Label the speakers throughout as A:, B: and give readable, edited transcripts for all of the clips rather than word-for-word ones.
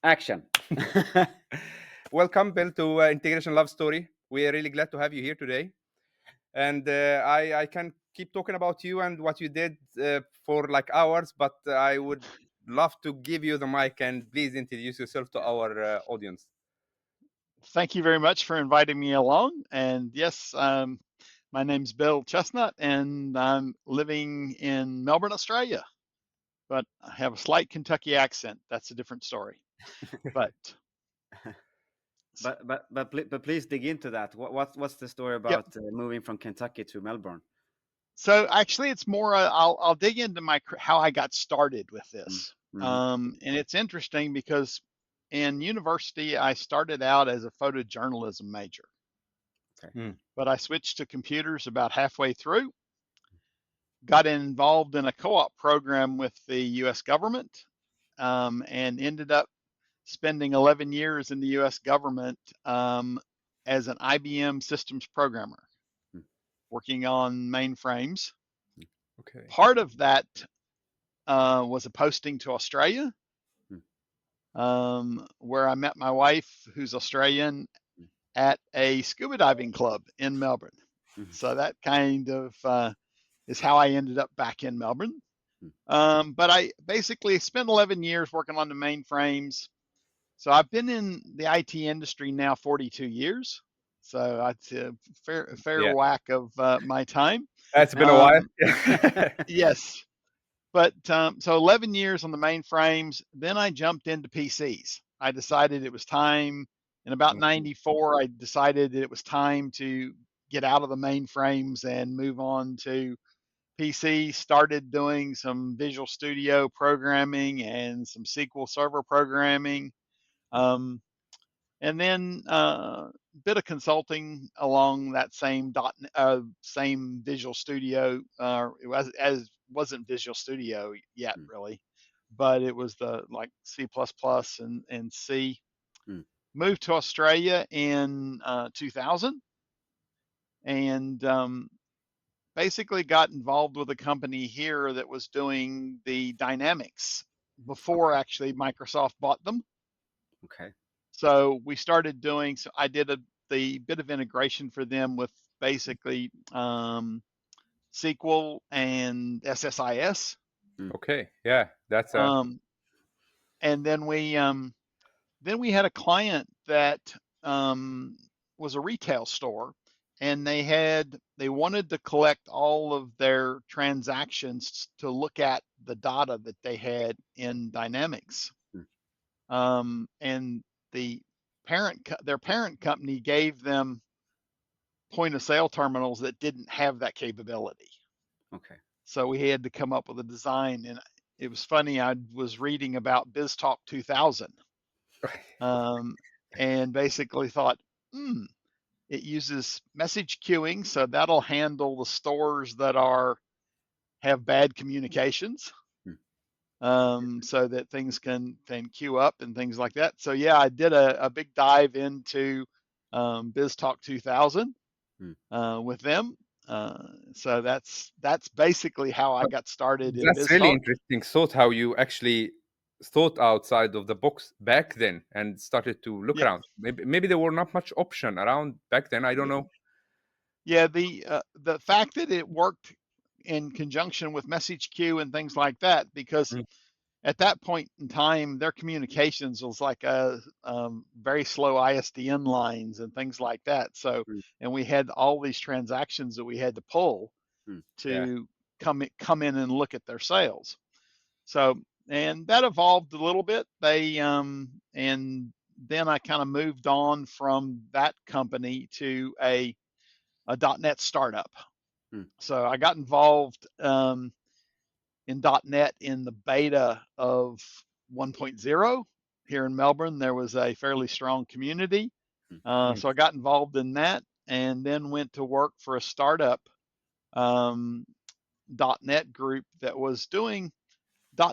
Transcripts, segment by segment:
A: Action.
B: Welcome, Bill, to Integration Love Story. We are really glad to have you here today. And I can keep talking about you and what you did for like hours, but I would love to give you the mic and please introduce yourself to our audience.
C: Thank you very much for inviting me along. And yes, my name's Bill Chesnut, and I'm living in Melbourne, Australia. But I have a slight Kentucky accent. That's a different story. But
A: But please dig into that. What's the story
C: yep.
A: about moving from Kentucky to Melbourne?
C: So actually, it's more. I'll dig into how I got started with this. And it's interesting because in university I started out as a photojournalism major.
A: Okay.
C: But I switched to computers about halfway through. Got involved in a co-op program with the U.S. government, and ended up spending 11 years in the U.S. government as an IBM systems programmer, working on mainframes.
B: Okay.
C: Part of that was a posting to Australia, where I met my wife, who's Australian, at a scuba diving club in Melbourne. So that kind of is how I ended up back in Melbourne. But I basically spent 11 years working on the mainframes. So I've been in the IT industry now 42 years. So that's a fair whack of my time.
B: It's been a while.
C: Yes. But so 11 years on the mainframes, then I jumped into PCs. I decided it was time. In about 94, I decided it was time to get out of the mainframes and move on to PC. Started doing some Visual Studio programming and some SQL Server programming. And then bit of consulting along that same same Visual Studio. It wasn't Visual Studio yet, really, but it was the like C++ and C. Moved to Australia in 2000, and basically got involved with a company here that was doing the Dynamics before actually Microsoft bought them.
A: Okay.
C: So we started doing. So I did the bit of integration for them with basically SQL and SSIS.
B: Okay. Yeah, that's
C: and then we had a client that was a retail store, and they wanted to collect all of their transactions to look at the data that they had in Dynamics. And their parent company gave them point of sale terminals that didn't have that capability.
A: Okay.
C: So we had to come up with a design, and it was funny. I was reading about BizTalk 2000, and basically thought, it uses message queuing, so that'll handle the stores that have bad communications, so that things can queue up and things like that. So yeah, I did a big dive into BizTalk 2000 with them. So that's basically how I got started in
B: that's really
C: BizTalk.
B: interesting thought how you actually thought outside of the box back then and started to look
C: Yeah.
B: around. Maybe there were not much option around back then. I don't know.
C: Yeah, the fact that it worked in conjunction with message queue and things like that, because at that point in time, their communications was like a very slow ISDN lines and things like that. So, and we had all these transactions that we had to pull to come in and look at their sales. So, and that evolved a little bit. And then I kind of moved on from that company to a .NET startup. So I got involved in .NET in the beta of 1.0 here in Melbourne. There was a fairly strong community. So I got involved in that, and then went to work for a startup .NET group that was doing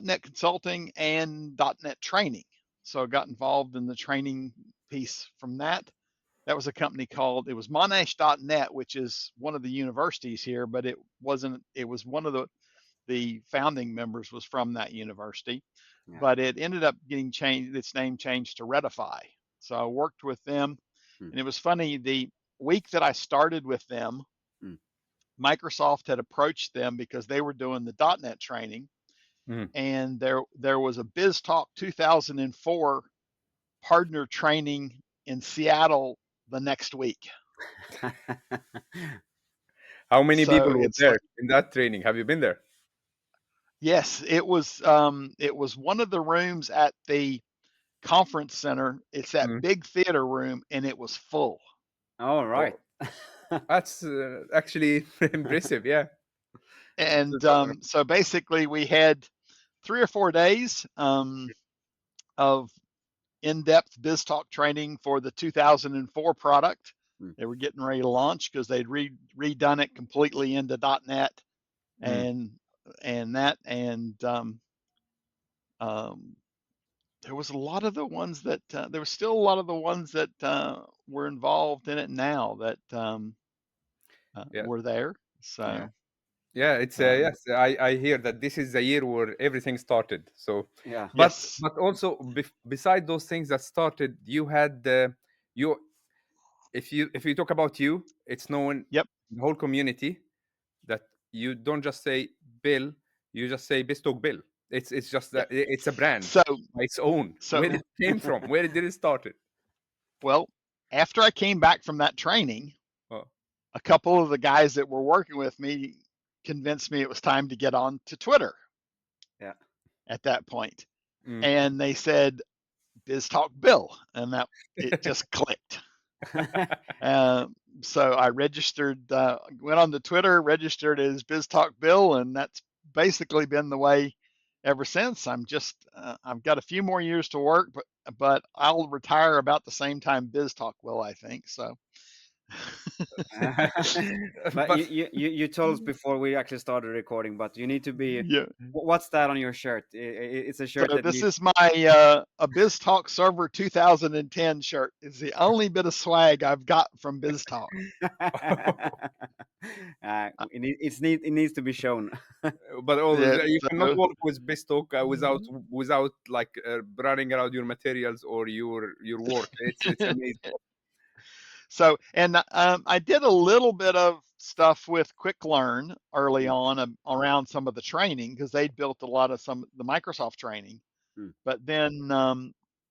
C: .NET consulting and .NET training. So I got involved in the training piece from that. That was a company it was Monash.net, which is one of the universities here, but it wasn't. It was one of the founding members was from that university,
A: Yeah.
C: but it ended up getting changed, its name changed to Redify. So I worked with them, and it was funny, the week that I started with them, Microsoft had approached them because they were doing the .NET training, and there was a BizTalk 2004 partner training in Seattle the next week.
B: How many
C: So
B: people were
C: it's
B: there
C: like,
B: in that training? Have you been there?
C: yes, it was one of the rooms at the conference center. It's that big theater room, and it was full.
A: All right.
B: That's actually impressive. Yeah.
C: And so basically we had 3 or 4 days of in-depth BizTalk training for the 2004 product. They were getting ready to launch because they'd redone it completely into .NET and that, and there was a lot of the ones that there was still a lot of the ones that were involved in it now that were there. So
B: yeah, it's yes, I hear that this is the year where everything started. So
A: Yeah.
C: yes,
B: but also beside those things that started, you had you if you talk about you, it's known
C: yep,
B: in the whole community that you don't just say Bill, you just say BizTalk Bill. It's just
C: yep.
B: that it's a brand
C: So
B: by its own.
C: so
B: Where it came from? Where did it started?
C: well, after I came back from that training,
B: Oh,
C: a couple of the guys that were working with me convinced me it was time to get on to Twitter
A: Yeah.
C: at that point. And they said, BizTalk Bill, and that it just clicked. So I registered, went on to Twitter, registered as BizTalk Bill, and that's basically been the way ever since. I'm just, I've got a few more years to work, but I'll retire about the same time BizTalk will, I think. So.
A: But
B: but
A: you told us before we actually started recording, but you need to be.
C: Yeah.
A: What's that on your shirt? It's a
C: So
A: shirt that
C: this
A: needs.
C: is my a BizTalk Server 2010 shirt. It's the only bit of swag I've got from BizTalk.
A: It needs to be shown.
B: but all
C: Yeah,
B: you cannot
C: so,
B: work with BizTalk without like running around your materials or your work. It's amazing.
C: so and I did a little bit of stuff with Quick Learn early on around some of the training because they'd built a lot of some the Microsoft training. But then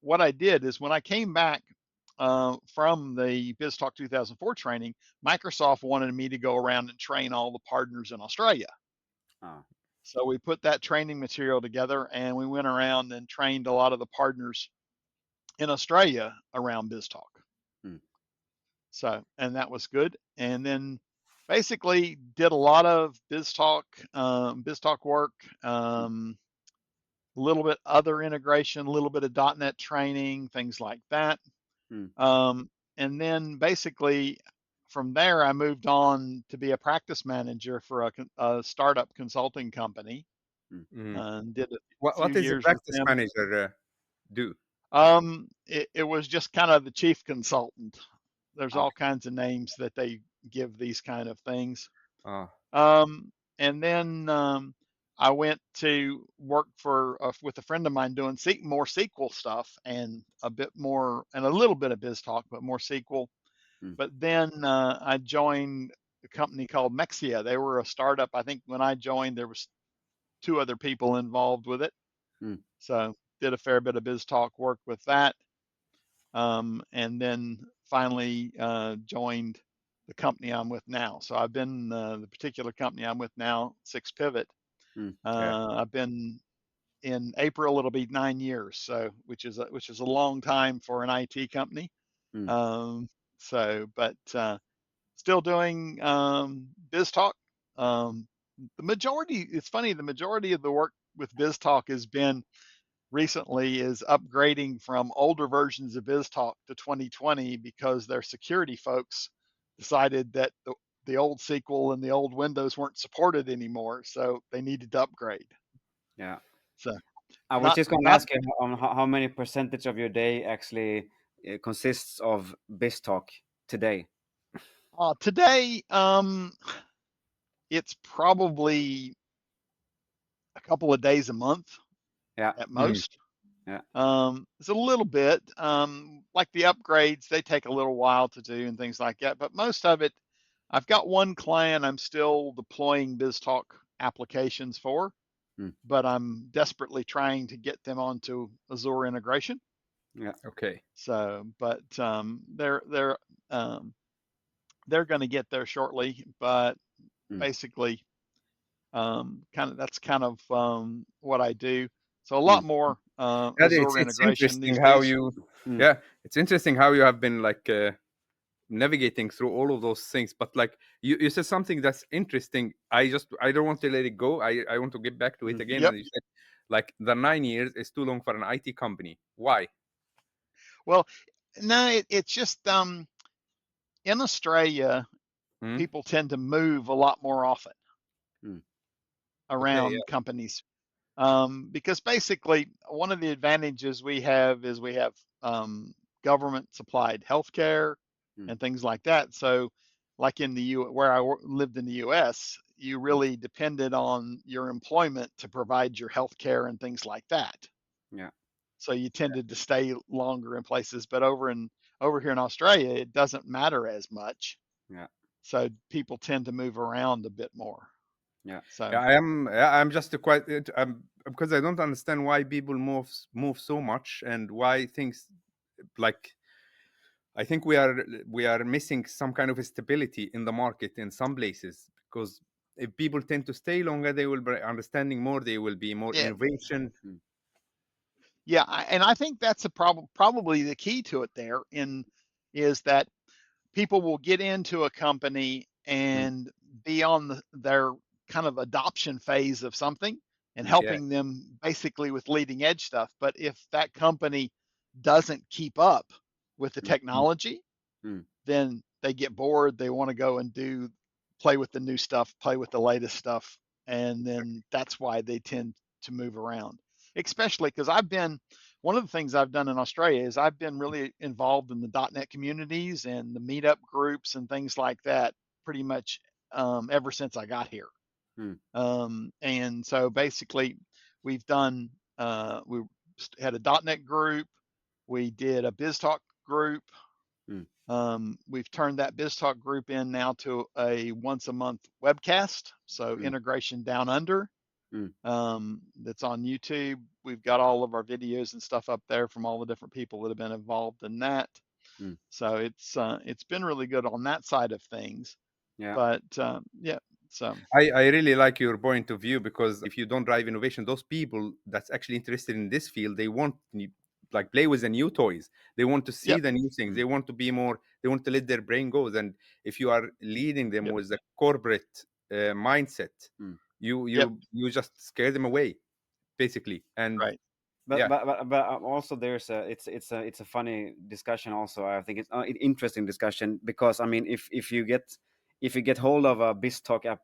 C: what I did is when I came back from the BizTalk 2004 training, Microsoft wanted me to go around and train all the partners in Australia.
A: Oh.
C: So we put that training material together and we went around and trained a lot of the partners in Australia around BizTalk. So, and that was good. And then basically did a lot of BizTalk work, a little bit other integration, a little bit of .NET training, things like that. And then basically from there, I moved on to be a practice manager for a startup consulting company. And did a few
B: What is the
C: years with
B: practice
C: them.
B: manager do?
C: It was just kind of the chief consultant. There's all kinds of names that they give these kind of things. And then I went to work with a friend of mine doing more SQL stuff and a little bit of BizTalk, but more SQL. But then I joined a company called Mexia. They were a startup. I think when I joined, there was 2 other people involved with it. So did a fair bit of BizTalk work with that. And then finally joined the company I'm with now. So I've been the particular company I'm with now, 6Pivot. I've been in April. It'll be 9 years, so which is a long time for an IT company. But still doing BizTalk. It's funny. The majority of the work with BizTalk has been recently is upgrading from older versions of BizTalk to 2020 because their security folks decided that the old SQL and the old Windows weren't supported anymore, so they needed to upgrade.
A: Yeah.
C: So
A: I was just going to ask you on how many percentage of your day actually consists of BizTalk today.
C: Today, it's probably a couple of days a month
A: Yeah.
C: at most.
A: Yeah.
C: It's a little bit like the upgrades, they take a little while to do and things like that. But most of it, I've got one client I'm still deploying BizTalk applications for,
A: Mm.
C: but I'm desperately trying to get them onto Azure integration.
A: Yeah.
B: Okay.
C: So, but they're going to get there shortly. But
A: Mm.
C: basically, that's kind of what I do. So a
A: Mm.
C: lot more
B: Yeah,
C: Azure
B: it's
C: integration
B: interesting
C: these
B: how
C: days.
B: you,
A: Mm.
B: yeah, it's interesting how you have been like navigating through all of those things. But like you said something that's interesting. I don't want to let it go. I want to get back to it
A: Mm.
B: again.
C: Yep.
B: And you said like the 9 years is too long for an IT company. Why?
C: Well, no, it's just in Australia,
B: Hmm?
C: people tend to move a lot more often
A: Mm.
B: Okay,
C: around companies. Because basically, one of the advantages we have is we have government supplied healthcare
A: Mm.
C: and things like that. So, like in the where I lived in the U.S., you really depended on your employment to provide your healthcare and things like that.
A: Yeah.
C: So you tended to stay longer in places. But over here in Australia, it doesn't matter as much.
A: Yeah.
C: So people tend to move around a bit more.
A: Yeah.
C: So
B: yeah, I am. Yeah, I'm just quite because I don't understand why people move so much and why things like I think we are missing some kind of stability in the market in some places because if people tend to stay longer, they will be understanding more. They will be more
C: yeah,
B: innovation.
A: Mm.
C: yeah, and I think that's a problem. Probably the key to it there in is that people will get into a company
B: Mm.
C: and be on their kind of adoption phase of something and
A: Mm.
B: Yeah.
C: helping them basically with leading edge stuff. But if that company doesn't keep up with the
A: Mm.
B: Mm.
C: technology,
A: Mm.
C: then they get bored. They want to go and play with the new stuff, play with the latest stuff. And then that's why they tend to move around, especially because one of the things I've done in Australia is I've been really involved in the .NET communities and the meetup groups and things like that pretty much ever since I got here.
A: Mm.
C: And so basically, we had a .NET group, we did a BizTalk group.
A: Mm.
C: We've turned that BizTalk group in now to a once a month webcast, so
A: Mm.
C: integration down under.
A: Mm.
C: That's on YouTube. We've got all of our videos and stuff up there from all the different people that have been involved in that.
A: Mm.
C: So it's been really good on that side of things.
A: Yeah.
C: But yeah, so
B: I really like your point of view because if you don't drive innovation, those people that's actually interested in this field, they want like play with the new toys. They want to see
C: yep,
B: the new things.
A: Mm.
B: They want to be more. They want to let their brain go. And if you are leading them
C: yep,
B: with the corporate mindset,
A: Mm.
B: you
C: yep,
B: you you just scare them away, basically. And
C: right.
A: But
B: yeah,
A: also there's a it's a funny discussion also. I think it's an interesting discussion because I mean if you get hold of a BizTalk app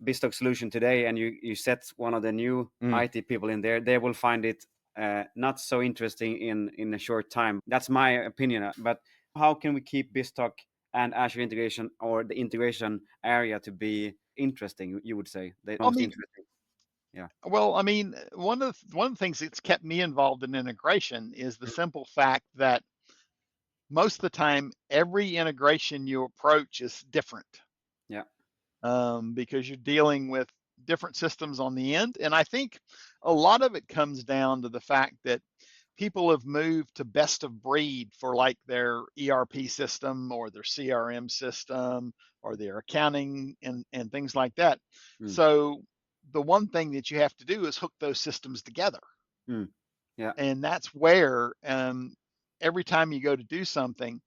A: BizTalk solution today and you set one of the new
B: mm,
A: IT people in there, they will find it not so interesting in a short time. That's my opinion. But how can we keep BizTalk and Azure integration or the integration area to be interesting? You would say the
C: I
A: most
C: mean,
A: interesting. Yeah.
C: well, I mean, one of the things that's kept me involved in integration is the simple fact that most of the time, every integration you approach is different
A: Yeah.
C: because you're dealing with different systems on the end. And I think a lot of it comes down to the fact that people have moved to best of breed for like their ERP system or their CRM system or their accounting and things like that.
A: Mm.
C: So the one thing that you have to do is hook those systems together.
A: Mm. Yeah.
C: And that's where every time you go to do something,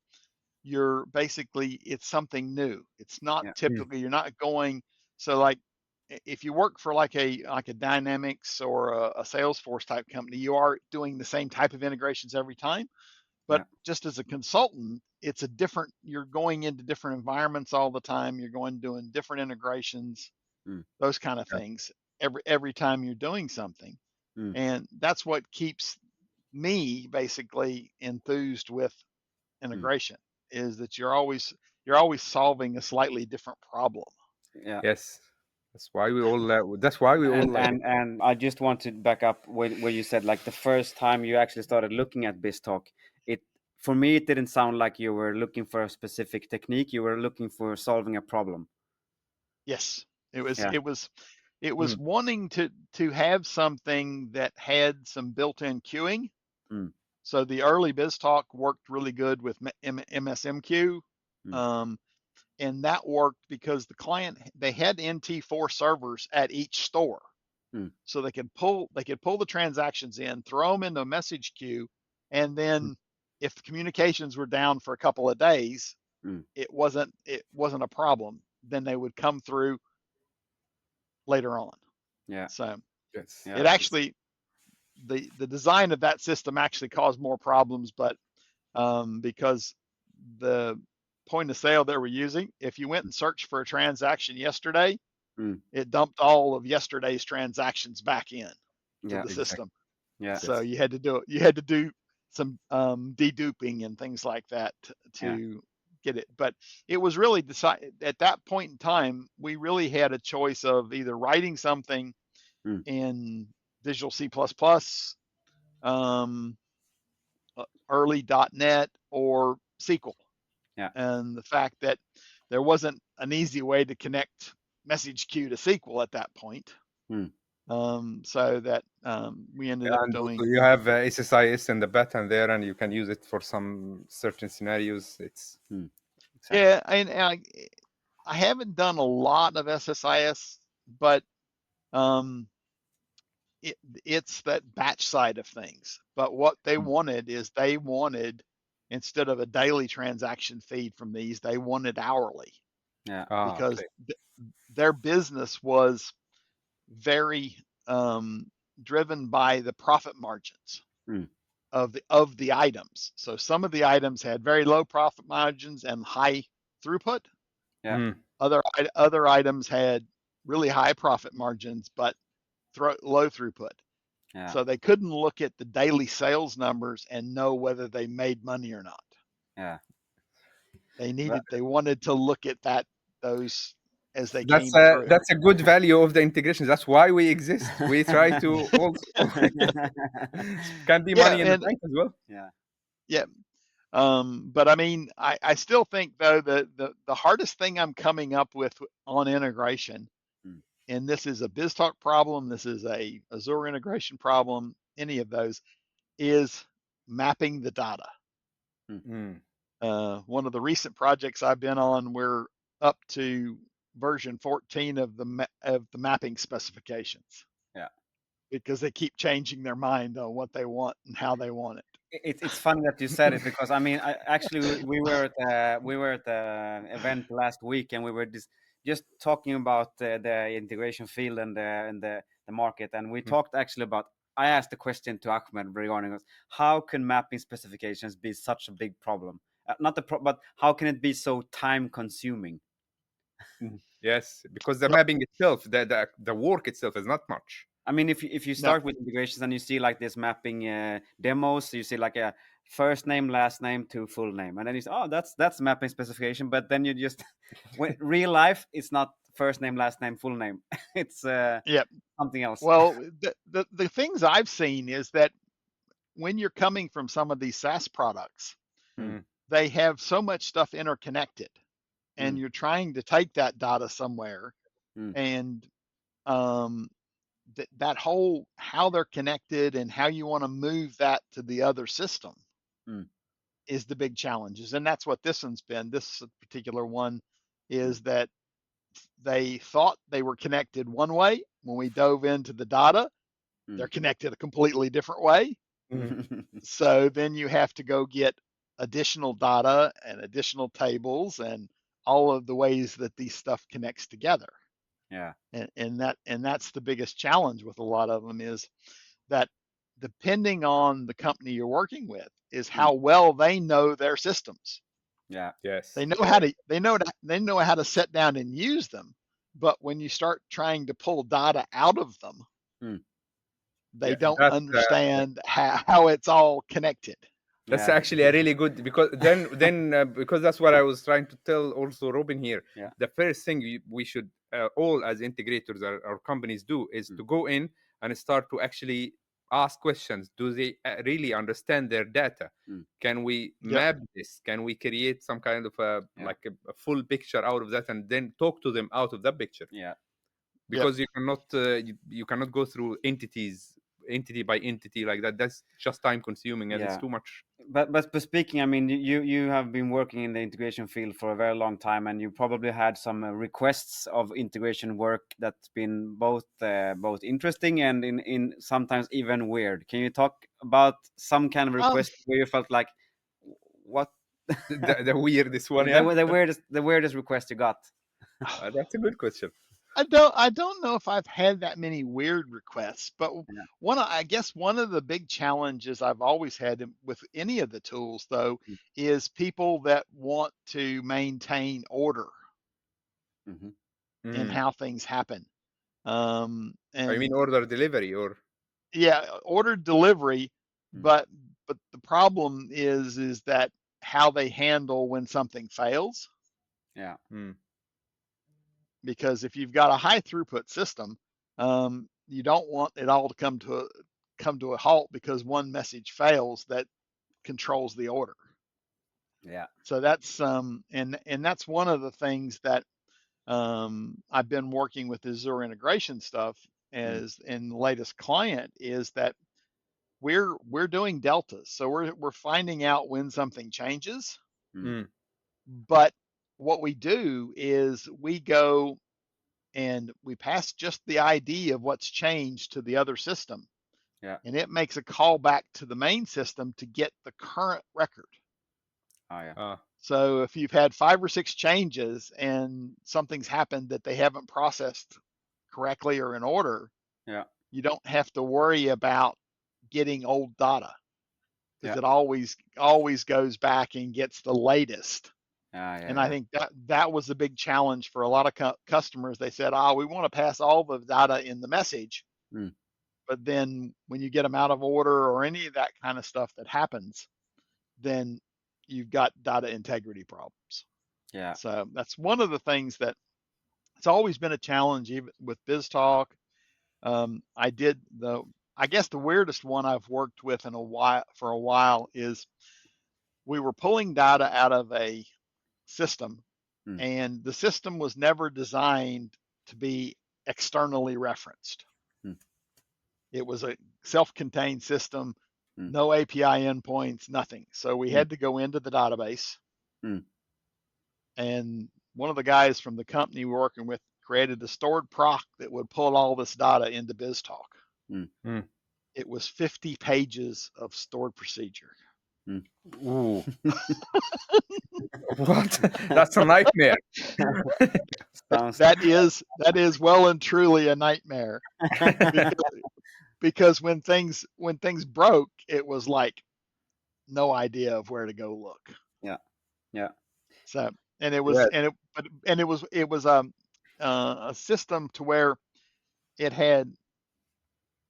C: you're basically it's something new. It's not
A: Yeah.
B: mm,
C: typically you're not going so like if you work for like a Dynamics or a Salesforce type company, you are doing the same type of integrations every time. But
A: Yeah.
C: just as a consultant, it's a different. You're going into different environments all the time. You're going doing different integrations,
A: Mm.
C: those kind of
B: yeah,
C: things every time you're doing something,
A: Mm.
C: and that's what keeps me basically enthused with
A: Mm.
C: integration is that you're always solving a slightly different problem.
A: Yeah.
B: yes. That's why we all. That's why we all.
A: And I just want to back up where you said like the first time you actually started looking at BizTalk, it for me it didn't sound like you were looking for a specific technique. You were looking for solving a problem.
C: Yes, it was.
A: Yeah.
C: It was wanting to have something that had some built-in queuing.
A: Mm.
C: So the early BizTalk worked really good with MSMQ. And that worked because the client, they had NT4 servers at each store. So they could pull the transactions in, throw them into a message queue, and then if the communications were down for a couple of days, it wasn't a problem. Then they would come through later on.
A: Yeah.
C: So
B: Yes.
C: it actually, the design of that system actually caused more problems, but because the point of sale they were using, if you went and searched for a transaction yesterday, it dumped all of yesterday's transactions back in to the system.
A: Yeah.
C: So you had to do some deduping and things like that to get it. But it was really decided at that point in time, we really had a choice of either writing something in Visual C++, early .NET, or SQL.
A: Yeah.
C: And the fact that there wasn't an easy way to connect message queue to SQL at that point. So that we ended up doing.
B: You have SSIS and the pattern there, and you can use it for some certain scenarios. It's
C: exactly. Yeah, and I haven't done a lot of SSIS, but it's that batch side of things. But what they wanted is instead of a daily transaction feed from these, they wanted hourly.
A: Yeah.
C: Because their business was very driven by the profit margins of the items. So some of the items had very low profit margins and high throughput.
A: Yeah.
C: Other items had really high profit margins but low throughput.
A: Yeah.
C: So they couldn't look at the daily sales numbers and know whether they made money or not.
A: Yeah.
C: They wanted to look at those as they came through.
B: That's a good value of the integration. That's why we exist. We try to also can be money in the bank as well.
A: Yeah.
C: Yeah. But I mean, I still think though the hardest thing I'm coming up with on integration, and this is a BizTalk problem, this is a Azure integration problem, any of those, is mapping the data. One of the recent projects I've been on, we're up to version 14 of the mapping specifications.
A: Yeah.
C: Because they keep changing their mind on what they want and how they want it.
A: It's funny that you said it, because I mean, we were at the event last week, and we were just talking about the integration field and the market, and we talked actually about. I asked the question to Ahmed regarding how can mapping specifications be such a big problem? But how can it be so time consuming?
B: Yes, because the mapping itself, the work itself is not much.
A: I mean, if you start with integrations and you see like this mapping demos, you see like a first name, last name to full name, and then you say, oh, that's mapping specification. But then you just when real life, it's not first name, last name, full name. It's something else.
C: Well, the things I've seen is that when you're coming from some of these SaaS products, they have so much stuff interconnected, and you're trying to take that data somewhere, and that whole how they're connected and how you want to move that to the other system is the big challenges. And that's what this one's been. This particular one is that they thought they were connected one way. When we dove into the data, they're connected a completely different way. So then you have to go get additional data and additional tables and all of the ways that these stuff connects together.
A: Yeah.
C: And that's the biggest challenge with a lot of them, is that depending on the company you're working with is how well they know their systems.
A: Yeah.
B: Yes.
C: They know how to sit down and use them, but when you start trying to pull data out of them, they don't understand how it's all connected.
B: That's actually a really good, because then because that's what I was trying to tell also Robin here.
A: Yeah.
B: The first thing we should all as integrators or companies do is to go in and start to actually ask questions. Do they really understand their data? Can we map this? Can we create some kind of a full picture out of that, and then talk to them out of that picture?
A: Yeah.
B: Because you cannot you cannot go through entity by entity like that. That's just time consuming, and it's too much.
A: But speaking, I mean, you have been working in the integration field for a very long time, and you probably had some requests of integration work that's been both interesting and in sometimes even weird. Can you talk about some kind of request where you felt like, what?
B: the weirdest one?
A: The weirdest request you got?
B: That's a good question.
C: I don't know if I've had that many weird requests, but I guess one of the big challenges I've always had with any of the tools though is people that want to maintain order in how things happen. And
B: I mean order delivery or
C: order delivery, but the problem is that how they handle when something fails.
A: Yeah.
C: Because if you've got a high throughput system, you don't want it all to come to a halt because one message fails that controls the order.
A: Yeah.
C: So that's and that's one of the things that I've been working with Azure integration stuff as in the latest client is that we're doing deltas. So we're finding out when something changes. But what we do is we go and we pass just the ID of what's changed to the other system.
A: Yeah.
C: And it makes a call back to the main system to get the current record.
A: Oh, yeah.
C: So if you've had 5 or 6 changes and something's happened that they haven't processed correctly or in order, you don't have to worry about getting old data because it always goes back and gets the latest. And I think that was a big challenge for a lot of customers. They said, we want to pass all the data in the message. But then when you get them out of order or any of that kind of stuff that happens, then you've got data integrity problems.
A: Yeah.
C: So that's one of the things that it's always been a challenge, even with BizTalk. I guess the weirdest one I've worked with for a while is we were pulling data out of a system, and the system was never designed to be externally referenced. It was a self-contained system, no API endpoints, nothing. So we had to go into the database, and one of the guys from the company we're working with created a stored proc that would pull all this data into BizTalk. It was 50 pages of stored procedure.
B: Ooh. What? That's a nightmare.
C: That is well and truly a nightmare. Because when things broke, it was like no idea of where to go look.
A: Yeah.
C: So it was a system to where it had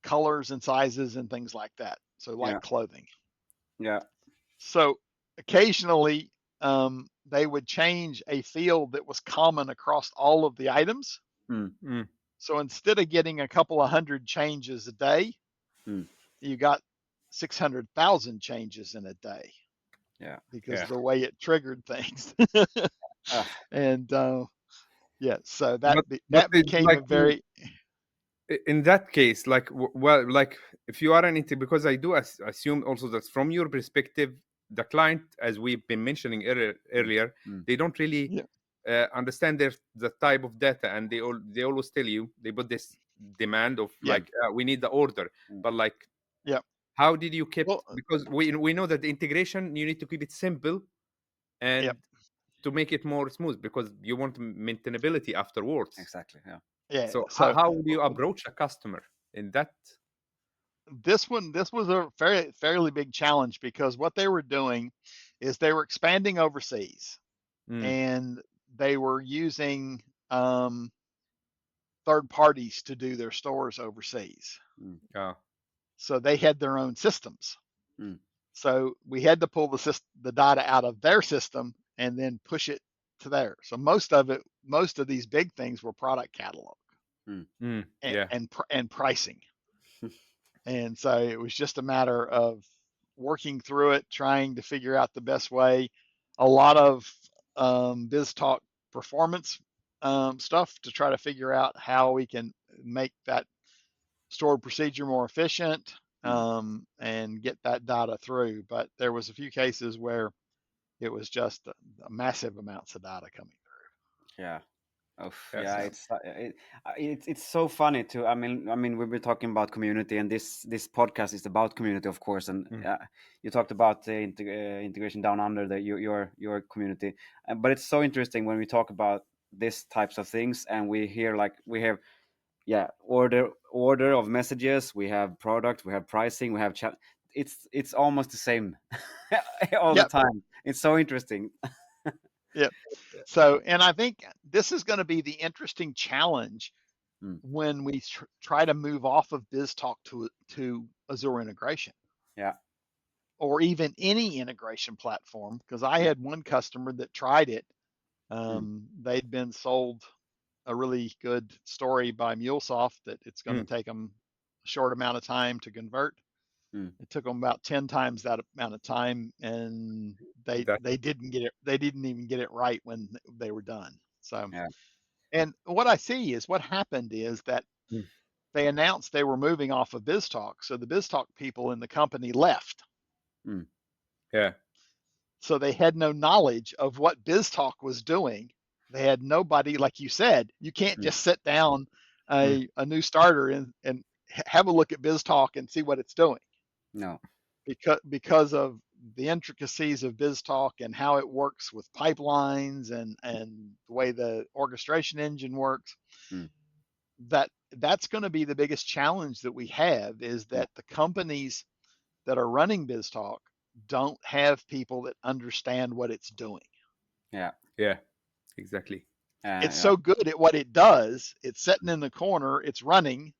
C: colors and sizes and things like that. So like clothing.
A: Yeah.
C: So occasionally they would change a field that was common across all of the items. So instead of getting a couple of hundred changes a day, you got 600,000 changes in a day.
A: Yeah.
C: Because of the way it triggered things. And so that became
B: like
C: a very.
B: In that case, like, well, like if you are an because I do assume also that from your perspective, the client, as we've been mentioning earlier, they don't really understand the type of data, and they always tell you, they put this demand of like we need the order, but like how did you keep, because we know that the integration, you need to keep it simple and to make it more smooth, because you want maintainability afterwards.
A: Exactly.
B: So how do you approach a customer in that?
C: This was a fairly big challenge, because what they were doing is they were expanding overseas, and they were using third parties to do their stores overseas. So they had their own systems. So we had to pull the data out of their system and then push it to there. So most of it most of these big things were product catalog
B: Yeah.
C: and pricing. And so it was just a matter of working through it, trying to figure out the best way. A lot of BizTalk performance stuff to try to figure out how we can make that stored procedure more efficient and get that data through. But there was a few cases where it was just massive amounts of data coming through.
A: Yeah. Oh,
B: Yes.
A: yeah,
C: Yeah.
A: it's so funny too. I mean, we've been talking about community, and this podcast is about community, of course. And you talked about the integration down under your community, but it's so interesting when we talk about these types of things, and we have order of messages, we have product, we have pricing, we have chat. It's almost the same all the
C: Yep.
A: time. It's so interesting.
C: Yep. So, and I think this is going to be the interesting challenge when we try to move off of BizTalk to Azure integration.
A: Yeah.
C: Or even any integration platform, because I had one customer that tried it. They'd been sold a really good story by MuleSoft that it's going to take them a short amount of time to convert. It took them about 10 times that amount of time, and they didn't get it. They didn't even get it right when they were done. So, and what I see is what happened is that they announced they were moving off of BizTalk, so the BizTalk people in the company left.
B: Yeah.
C: So they had no knowledge of what BizTalk was doing. They had nobody, like you said, you can't just sit down a new starter and have a look at BizTalk and see what it's doing.
A: No.
C: Because of the intricacies of BizTalk and how it works with pipelines and the way the orchestration engine works, that's going to be the biggest challenge that we have, is that the companies that are running BizTalk don't have people that understand what it's doing.
B: Yeah, exactly.
C: It's so good at what it does. It's sitting in the corner. It's running.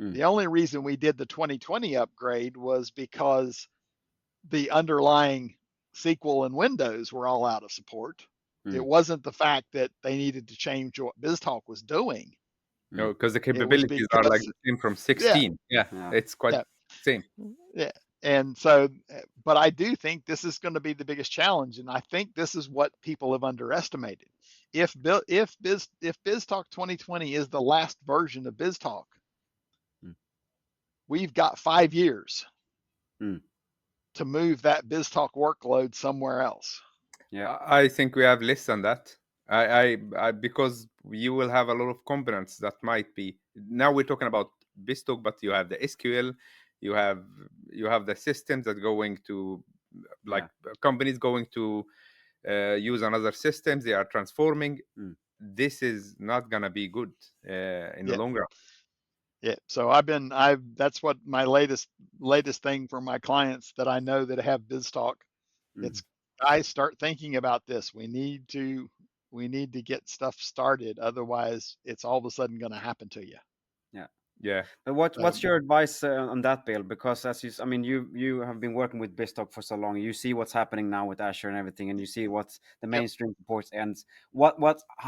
C: The only reason we did the 2020 upgrade was because the underlying SQL and Windows were all out of support. It wasn't the fact that they needed to change what BizTalk was doing.
B: No, because the
C: It was
B: capabilities are like
C: because,
B: the same from 16. Yeah, it's quite same.
C: Yeah. And so, but I do think this is going to be the biggest challenge, and I think this is what people have underestimated. If BizTalk 2020 is the last version of BizTalk, we've got 5 years to move that BizTalk workload somewhere else.
A: Yeah.
B: I think we have less than that. I because you will have a lot of components that might be. Now we're talking about BizTalk, but you have the SQL, you have the systems that going to, like, companies going to use another systems. They are transforming. This is not gonna be good in the long run.
C: Yeah. So that's what my latest thing for my clients that I know that have BizTalk. It's, guys, start thinking about this. We need to get stuff started. Otherwise, it's all of a sudden going to happen to you.
B: Yeah.
A: But what's your advice on that, Bill? Because I mean, you have been working with BizTalk for so long. You see what's happening now with Azure and everything, and you see what's the mainstream supports ends.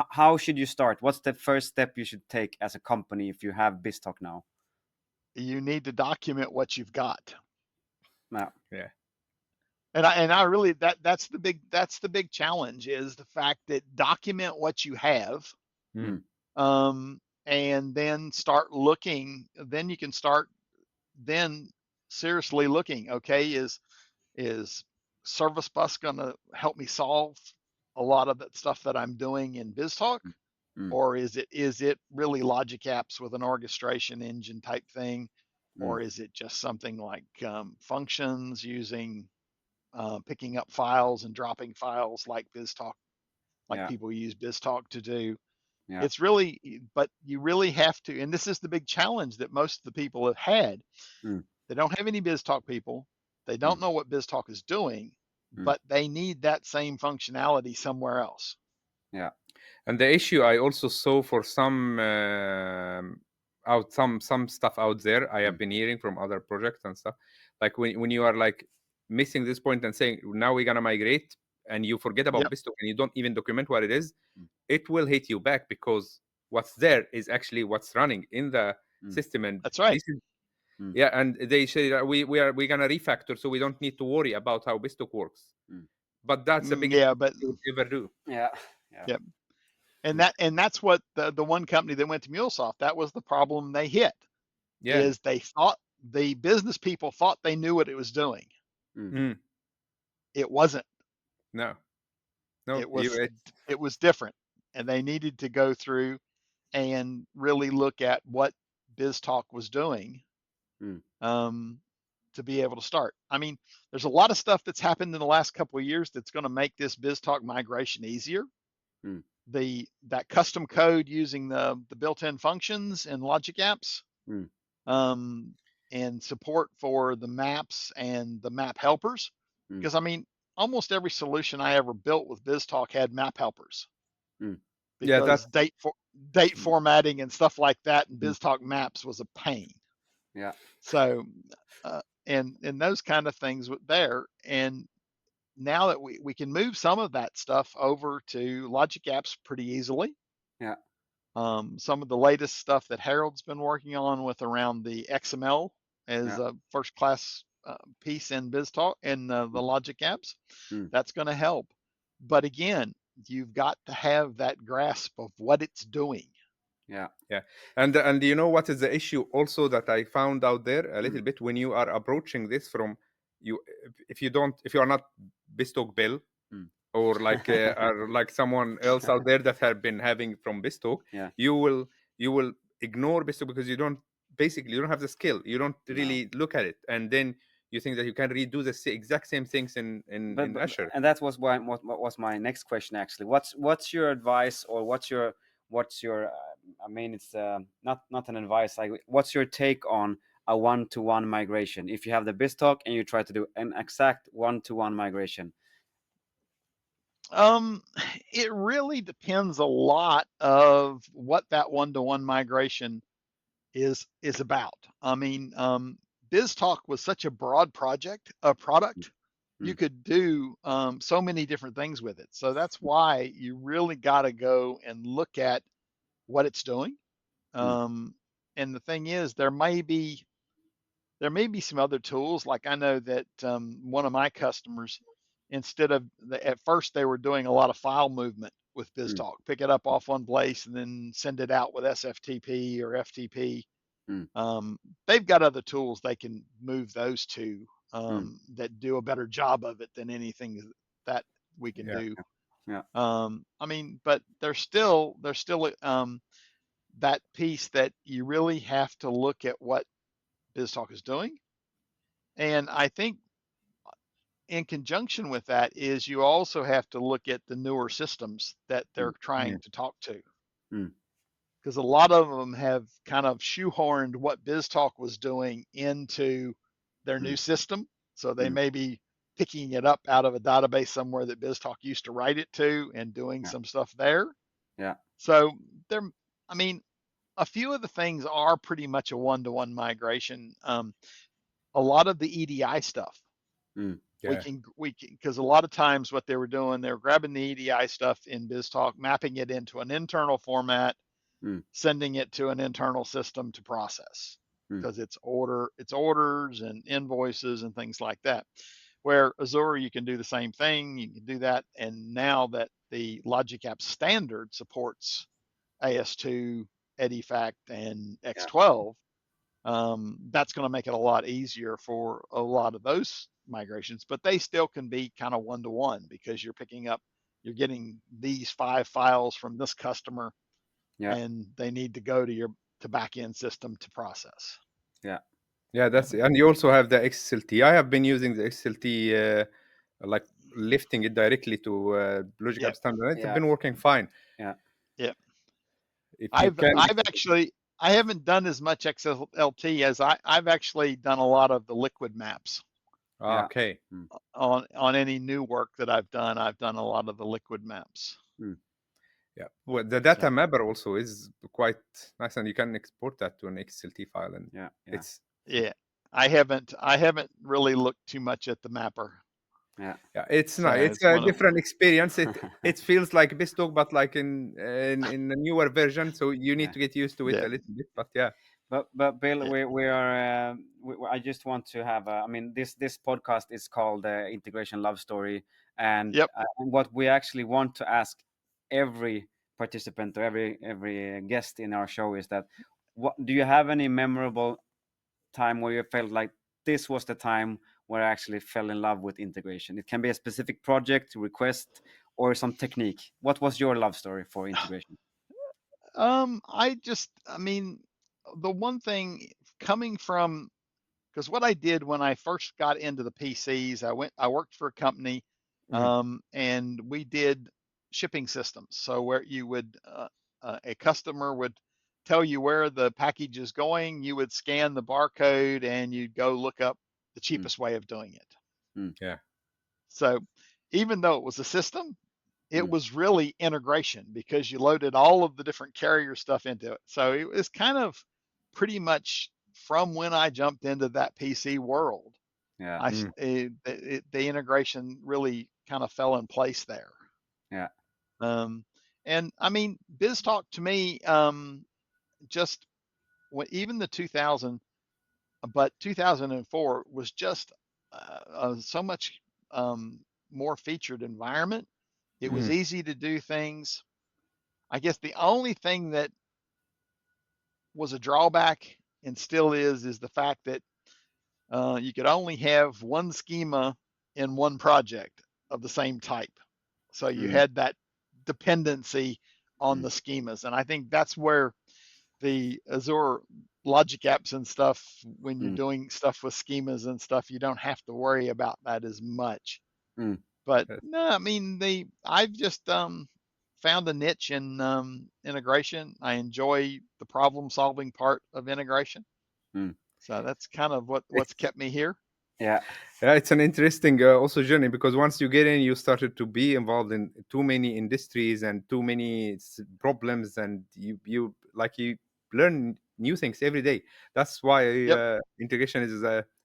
A: How should you start? What's the first step you should take as a company if you have BizTalk now?
C: You need to document what you've got.
B: Yeah.
C: And I really, that's the big challenge, is the fact that document what you have. And then start looking. Then you can start seriously looking. Okay, is Service Bus going to help me solve a lot of that stuff that I'm doing in BizTalk, or is it really Logic Apps with an orchestration engine type thing, or is it just something like functions using picking up files and dropping files like BizTalk, like people use BizTalk to do. It's really, but you really have to, and this is the big challenge that most of the people have had. They don't have any BizTalk people. They don't know what BizTalk is doing, but they need that same functionality somewhere else.
A: Yeah.
B: And the issue I also saw for some some stuff out there, I have been hearing from other projects and stuff, like when you are like missing this point and saying now we're gonna migrate, and you forget about
C: Yep.
B: BizTalk and you don't even document what it is,
A: Mm.
B: it will hit you back, because what's there is actually what's running in the
A: Mm.
B: system. And
C: That's right.
B: this is,
A: Mm.
B: yeah, and they say that we're gonna refactor, so we don't need to worry about how BizTalk works.
A: Mm.
B: But that's the biggest
C: Yeah,
B: thing
C: but
B: you would ever do.
A: Yeah. Yeah.
C: yep. And
A: Mm.
C: that's what the one company that went to MuleSoft, that was the problem they hit,
B: Yeah.
C: is they thought the business people thought they knew what it was doing.
A: Mm.
B: Mm.
C: It wasn't.
B: No. No.
C: It was different, and they needed to go through and really look at what BizTalk was doing
A: Mm.
C: to be able to start. I mean, there's a lot of stuff that's happened in the last couple of years that's going to make this BizTalk migration easier.
A: Mm.
C: That custom code using the built-in functions and logic apps,
A: Mm.
C: and support for the maps and the map helpers.
A: Mm.
C: Because I mean, almost every solution I ever built with BizTalk had map helpers.
A: Mm.
B: Yeah,
C: Because date
A: Mm.
C: formatting and stuff like that in
A: Mm.
C: BizTalk maps was a pain.
A: Yeah.
C: So, and those kind of things were there. And now that we can move some of that stuff over to Logic Apps pretty easily.
A: Yeah.
C: Some of the latest stuff that Harold's been working on with around the XML as
A: Yeah.
C: a first class piece in BizTalk and the Logic Apps,
A: Mm.
C: that's going to help. But again, you've got to have that grasp of what it's doing.
A: Yeah.
B: yeah. And you know what is the issue also that I found out there a little
A: Mm.
B: bit, when you are approaching this from you, if you are not BizTalk Bill,
A: Mm.
B: or like are like someone else out there that have been having from BizTalk,
A: Yeah.
B: you will ignore BizTalk because you don't have the skill. You don't really look at it, and then you think that you can redo the exact same things in Azure.
A: And that was what was my next question actually. What's your advice, or what's your I mean, it's not an advice, like what's your take on a one-to-one migration? If you have the BizTalk and you try to do an exact one-to-one migration.
C: It really depends a lot of what that one-to-one migration is about. I mean, BizTalk was such a broad product. You
A: Mm.
C: could do so many different things with it. So that's why you really got to go and look at what it's doing.
A: Mm.
C: And the thing is, there may be some other tools. Like I know that one of my customers, instead of at first they were doing a lot of file movement with
A: Mm.
C: BizTalk, pick it up off one place and then send it out with SFTP or FTP.
A: Mm.
C: They've got other tools they can move those to
A: Mm.
C: that do a better job of it than anything that we can
B: Yeah.
C: do.
A: Yeah.
C: I mean, but there's still that piece that you really have to look at what BizTalk is doing. And I think in conjunction with that is you also have to look at the newer systems that they're trying to talk to.
A: Mm.
C: Because a lot of them have kind of shoehorned what BizTalk was doing into their new
A: Mm.
C: system. So they
A: Mm.
C: may be picking it up out of a database somewhere that BizTalk used to write it to and doing
A: Yeah.
C: some stuff there.
A: Yeah.
C: So there, I mean, a few of the things are pretty much a one-to-one migration. A lot of the EDI stuff,
A: Mm.
C: we
B: Yeah.
C: can because a lot of times what they were doing, they were grabbing the EDI stuff in BizTalk, mapping it into an internal format,
A: Mm.
C: sending it to an internal system to process,
A: Mm.
C: because it's orders and invoices and things like that. Where Azure, you can do the same thing, you can do that, and now that the Logic App standard supports AS2, Edifact, and
A: Yeah.
C: X12, that's going to make it a lot easier for a lot of those migrations. But they still can be kind of one-to-one, because you're getting these 5 files from this customer,
A: Yeah.
C: and they need to go to back-end system to process.
A: Yeah.
B: Yeah, that's it. And you also have the XLT. I have been using the XLT, like lifting it directly to Logic App
C: Yep.
B: Standard. It's
A: Yeah.
B: been working fine.
A: Yeah.
C: Yep.
B: If you can,
C: I haven't done as much XLT as I've actually done a lot of the liquid maps
A: Yeah.
B: okay.
A: Mm.
C: on any new work that I've done. I've done a lot of the liquid maps.
A: Mm.
B: Yeah, well, the data
C: So,
B: mapper also is quite nice, and you can export that to an XLT file, and
A: Yeah. Yeah.
B: it's
C: yeah, I haven't really looked too much at the mapper.
A: Yeah.
B: Yeah, it's
C: So
B: nice. It's
C: it's
B: a
C: one of
B: different experience. It feels like BizTalk, but like in a newer version. So you need
A: Yeah.
B: to get used to it
C: yeah.
B: a little bit. But yeah.
A: But Bill,
C: Yeah.
A: we are. I just want to have. I mean, this podcast is called Integration Love Story, and
C: Yep.
A: what we actually want to ask every participant or every guest in our show is that, what do you have any memorable time where you felt like this was the time where I actually fell in love with integration? It can be a specific project, request, or some technique. What was your love story for integration?
C: I mean, the one thing coming from, because what I did when I first got into the PCs, I worked for a company,
A: Mm,
C: and we did shipping systems. So where you would, a customer would tell you where the package is going, you would scan the barcode and you'd go look up the
A: mm,
C: cheapest way of doing it.
A: mm,
B: Yeah.
C: So even though it was a system, it
A: mm,
C: was really integration because you loaded all of the different carrier stuff into it. So it was kind of pretty much from when I jumped into that PC world,
A: yeah,
B: Mm.
C: the integration really kind of fell in place there.
A: yeah.
C: Um, and I mean, BizTalk to me, just even the 2000, but 2004 was just so much more featured environment. It was
B: Mhm.
C: easy to do things. I guess the only thing that was a drawback and still is the fact that you could only have one schema in one project of the same type. So you
A: Mm,
C: had that dependency on
A: mm,
C: the schemas. And I think that's where the Azure logic apps and stuff, when you're
A: mm,
C: doing stuff with schemas and stuff, you don't have to worry about that as much.
A: mm,
C: But
B: Yes.
C: no, I mean, I've just found a niche in integration. I enjoy the problem solving part of integration.
A: mm.
C: So that's kind of what's
B: It's
C: kept me here.
A: Yeah,
B: yeah, it's an interesting also journey because once you get in, you started to be involved in too many industries and too many problems, and you learn new things every day. That's why
C: Yep.
B: integration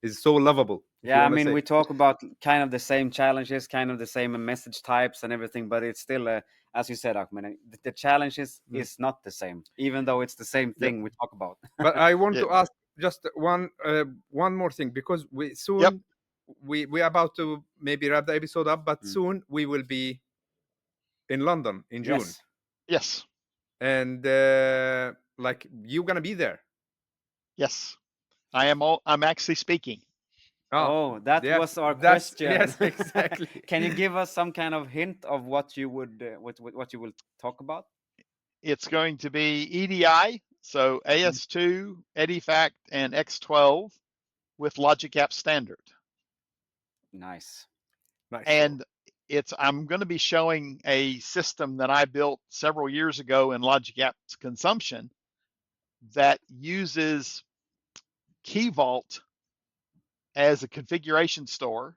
B: is so lovable, if you
A: yeah. I
B: want to
A: mean,
B: say.
A: we talk about kind of the same challenges, kind of the same message types and everything, but it's still, as you said, Ahmed, the challenges
B: Mm.
A: is not the same, even though it's the same
C: Yep.
A: thing we talk about.
B: But I want
C: Yep.
B: to ask just one more thing because we
C: Yep.
B: soon we're about to maybe wrap the episode up, but
A: Mm.
B: soon we will be in London in June,
A: Yes,
C: Yes.
B: and like you're gonna be there.
C: Yes. I'm actually speaking.
B: Ah,
A: oh, that
B: yes,
A: was our
B: that's
A: question.
B: yes, exactly.
A: Can you give us some kind of hint of what you would what you will talk about?
C: It's going to be EDI, so
A: Mm.
C: AS2, EDIFACT, and X12 with Logic App Standard.
A: Nice.
B: Nice.
C: And I'm going to be showing a system that I built several years ago in Logic Apps Consumption that uses Key Vault as a configuration store.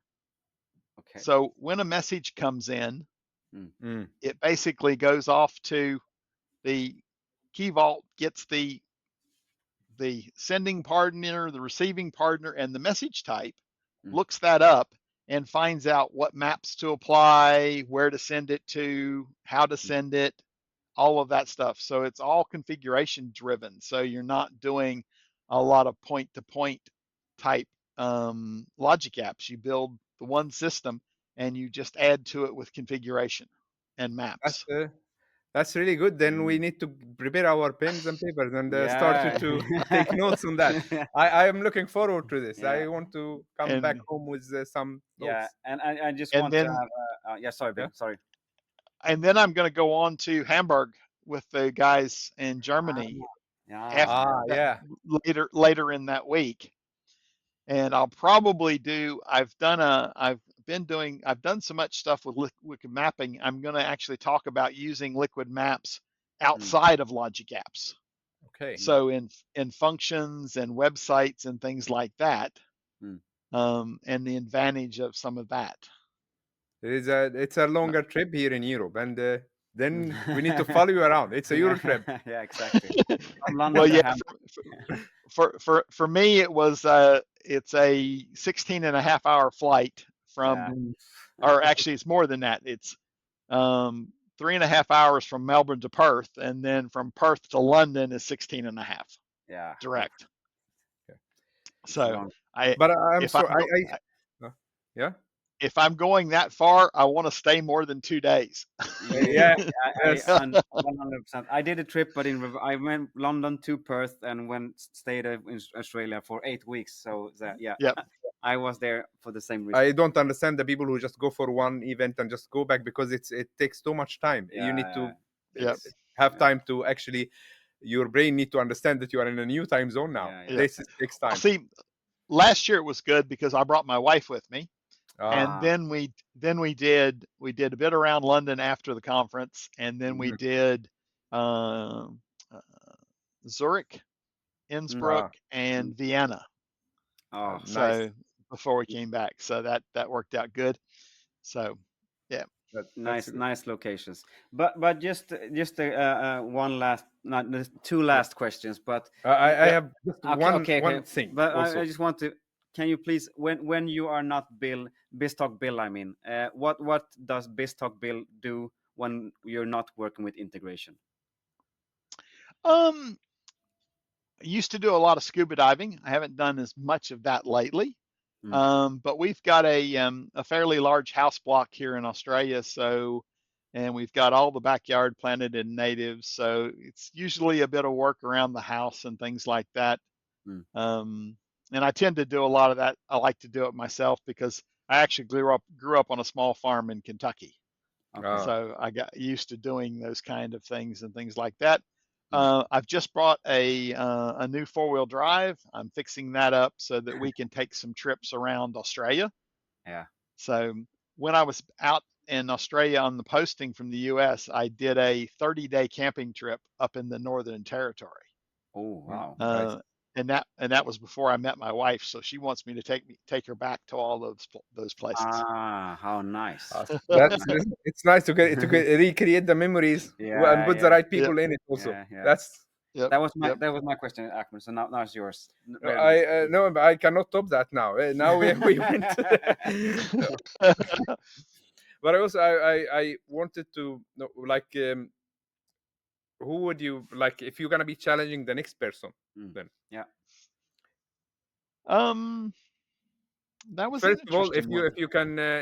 A: Okay.
C: So when a message comes in,
B: Mm.
C: it basically goes off to the Key Vault, gets the sending partner, the receiving partner, and the message type,
A: Mm.
C: looks that up and finds out what maps to apply, where to send it to, how to send it, all of that stuff. So it's all configuration driven. So you're not doing a lot of point to point type logic apps. You build the one system and you just add to it with configuration and
B: That's
C: maps.
B: that's really good. Then we
A: Mm.
B: need to prepare our pens and papers and start
A: Yeah.
B: to take notes on that. I am looking forward to this.
A: Yeah.
B: I want to come back
C: And
B: home with some
A: Yeah.
B: notes.
A: And I just
C: and
A: want to
C: then
A: have. Yeah. Sorry, Bill.
B: Yeah.
A: Sorry.
C: I'm going to go on to Hamburg with the guys in
A: Ah,
C: Germany
A: yeah.
C: after
B: Ah,
C: that,
B: yeah.
C: later in that week. And I'll probably do. I've done so much stuff with liquid mapping. I'm going to actually talk about using liquid maps
A: Mm,
C: outside of Logic Apps.
B: Okay.
A: mm,
C: So in functions and websites and things like that,
A: mm.
C: and the advantage of some of that.
B: It's a
C: No,
B: longer trip here in Europe, and then we need to follow you around. It's a Euro
A: Yeah.
B: trip.
A: Yeah. Exactly. From London
C: well,
A: to
C: yeah,
A: Hamburg.
C: for me, it's a 16 and a half hour flight from,
A: Yeah.
C: or actually it's more than that. It's 3.5 hours from Melbourne to Perth, and then from Perth to London is 16.5
A: Yeah.
C: direct.
B: Okay.
A: It's
C: So
A: long.
B: But I'm
C: if
B: so
C: I'm
B: yeah.
C: if I'm going that far, I want to stay more than 2 days.
B: Yeah. Yes.
A: I 100%. I did a trip, but I went London to Perth and stayed in Australia for 8 weeks. So yeah,
C: Yep.
A: I was there for the same reason.
B: I don't understand the people who just go for one event and just go back, because it takes too much time. You need to
C: Yep.
B: have time to actually, your brain need to understand that you are in a new time zone now.
A: Yeah.
B: This takes time.
C: See, last year it was good because I brought my wife with me, and
B: Ah,
C: then we did a bit around London after the conference, and then we
B: Mhm.
C: did um, uh, Zurich, Innsbruck,
B: ah,
C: and Vienna.
A: Oh,
B: nice.
C: So before we came back, so that worked out good. So yeah.
B: That's good.
A: nice locations. But just one last, not the two last questions. But
B: I
C: Yep.
B: have just
A: okay.
B: one thing
A: But
B: also.
A: I just want to. Can you please, when you are not BizTalk Bill, I mean, what does BizTalk Bill do when you're not working with integration?
C: I used to do a lot of scuba diving. I haven't done as much of that lately. But we've got a fairly large house block here in Australia, and we've got all the backyard planted in natives, so it's usually a bit of work around the house and things like that.
A: Mm.
C: And I tend to do a lot of that. I like to do it myself because I actually grew up on a small farm in Kentucky.
A: Okay.
B: Ah,
C: So I got used to doing those kind of things and things like that.
A: Mm.
C: I've just bought a new 4-wheel drive. I'm fixing that up so that we can take some trips around Australia.
A: Yeah.
C: So when I was out in Australia on the posting from the US, I did a 30-day camping trip up in the Northern Territory.
A: Oh, wow.
B: nice.
C: And that was before I met my wife, so she wants me to take her back to all those places.
A: Ah, how nice.
B: That's
A: Nice.
B: it's nice to recreate the memories and
A: Yeah,
B: put the
A: yeah,
B: right
C: Yep,
B: people in it also.
A: yeah.
B: That's
C: yep,
A: That
C: yep.
A: was my question, Ahmed. So now it's yours. Very nice.
B: I no, but I cannot top that now. Now we went. But also I wanted to know, like, who would you like if you're gonna be challenging the next person?
A: Mm.
B: Then
A: Yeah.
C: um, that was an
B: first of all,
C: interesting one.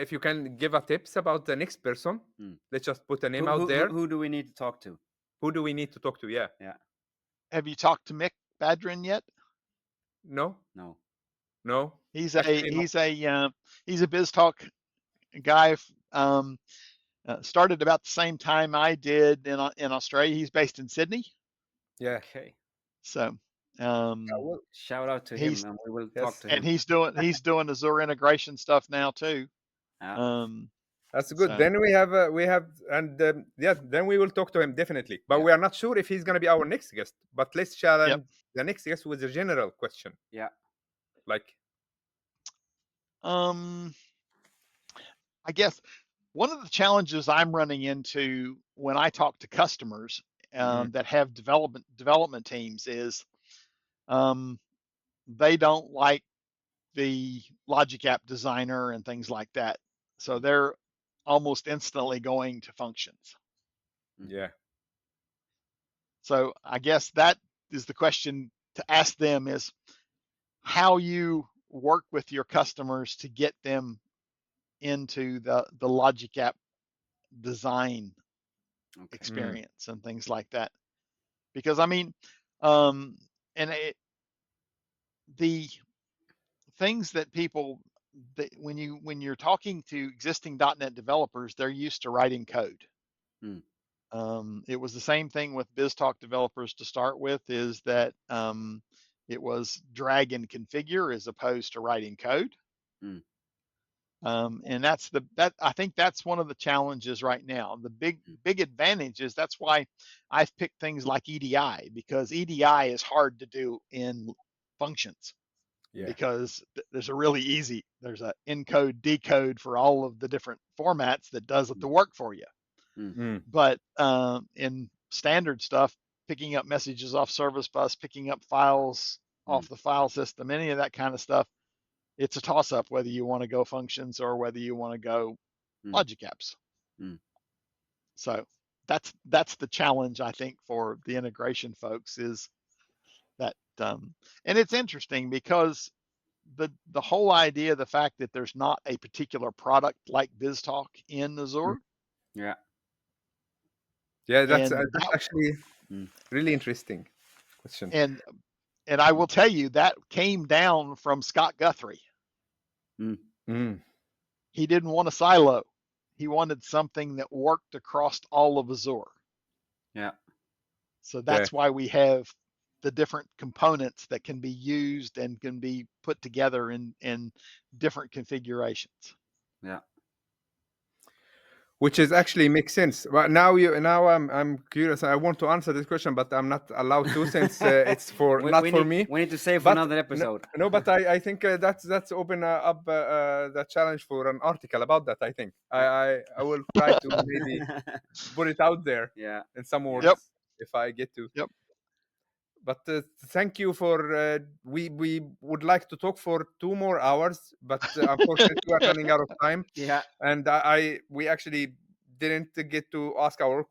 B: if you can give a tips about the next person,
A: Mm.
B: let's just put a name out there.
A: Who do we need to talk to?
B: Who do we need to talk to? Yeah.
A: Yeah.
C: Have you talked to Mick Badrin yet?
B: No.
A: No.
B: No.
C: He's a
B: Actually, no.
C: he's a BizTalk guy. Started about the same time I did in Australia. He's based in Sydney,
B: Yeah.
A: Okay.
C: so
B: Well,
A: Shout out to him,
C: he's
A: and we will talk
B: yes.
A: to
C: and
A: him.
C: he's doing Azure integration stuff now too.
A: Yeah.
B: That's good.
C: So
B: Then we have, and yeah, then we will talk to him definitely. But
A: Yeah.
B: we are not sure if he's gonna be our next guest. But let's challenge
C: Yep.
B: the next guest with a general question.
A: Yeah.
B: Like,
C: I guess one of the challenges I'm running into when I talk to customers that have development teams is they don't like the Logic App Designer and things like that. So they're almost instantly going to functions.
B: yeah,
C: So I guess that is the question to ask them is how you work with your customers to get them into the Logic App design
A: Okay.
C: experience and things like that. Because I mean, um, and the things that people that when you're talking to existing .NET developers, they're used to writing code.
A: Mm.
C: It was the same thing with BizTalk developers to start with, is that it was drag and configure as opposed to writing code.
A: Mm.
C: And that I think that's one of the challenges right now. The big advantage is that's why I've picked things like EDI, because EDI is hard to do in functions.
B: yeah,
C: Because there's a encode decode for all of the different formats that does the work for you.
B: Mm.
C: But in standard stuff, picking up messages off service bus, picking up files off the file system, any of that kind of stuff, it's a toss up whether you want to go functions or whether you want to go logic apps. So that's the challenge, I think, for the integration folks, is that and it's interesting because the whole idea, the fact that there's not a particular product like BizTalk in Azure.
B: Yeah, that's
C: And
B: actually really interesting question.
C: And I will tell you that came down from Scott Guthrie. He didn't want a silo. He wanted something that worked across all of Azure.
A: Yeah.
C: So that's why we have the different components that can be used and can be put together in different configurations.
A: Yeah.
B: Which is actually makes sense. But now I'm curious. I want to answer this question, but I'm not allowed to, since it's for me.
A: We need to save for another episode.
B: No, but I think that's open up the challenge for an article about that. I think I will try to maybe put it out there.
A: Yeah.
B: In some words,
C: Yep.
B: if I get to.
C: Yep.
B: But thank you for. We would like to talk for 2 more hours, but unfortunately we are running out of time.
A: Yeah.
B: And we actually didn't get to ask our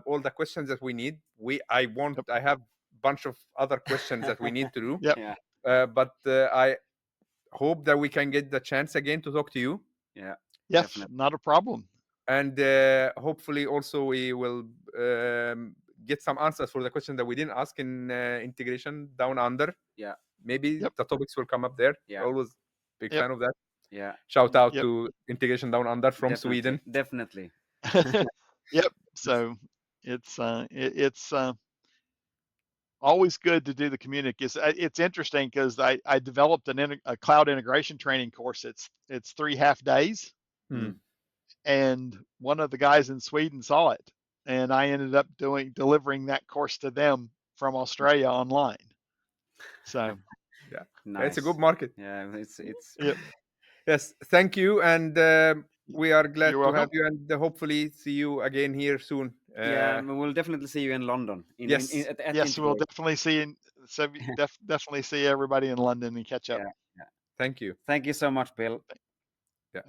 B: all the questions that we need. I have a bunch of other questions that we need to do.
C: Yep.
A: Yeah.
B: But I hope that we can get the chance again to talk to you.
A: Yeah.
C: Yes,
A: definitely.
C: not a problem.
B: And hopefully also we will get some answers for the question that we didn't ask in integration down under.
A: Yeah.
B: Maybe the topics will come up there.
A: Yeah.
B: Always big fan of that.
A: Yeah.
B: Shout out to integration down under from
A: Definitely.
B: Sweden.
A: Definitely.
C: Yep. So it's always good to do the community. It's interesting because I developed a cloud integration training course. It's 3 half days. And one of the guys in Sweden saw it, and I ended up delivering that course to them from Australia online. So
A: Nice.
B: It's a good market.
A: Yeah, it's
C: yep.
B: Yes, thank you, and we are glad
C: You're
B: to
C: welcome.
B: have you, and hopefully see you again here soon.
A: yeah, we'll definitely see you in London.
B: Yes.
C: Yes, we'll definitely definitely see everybody in London and catch up.
A: Yeah.
B: Thank you.
A: Thank you so much, Bill.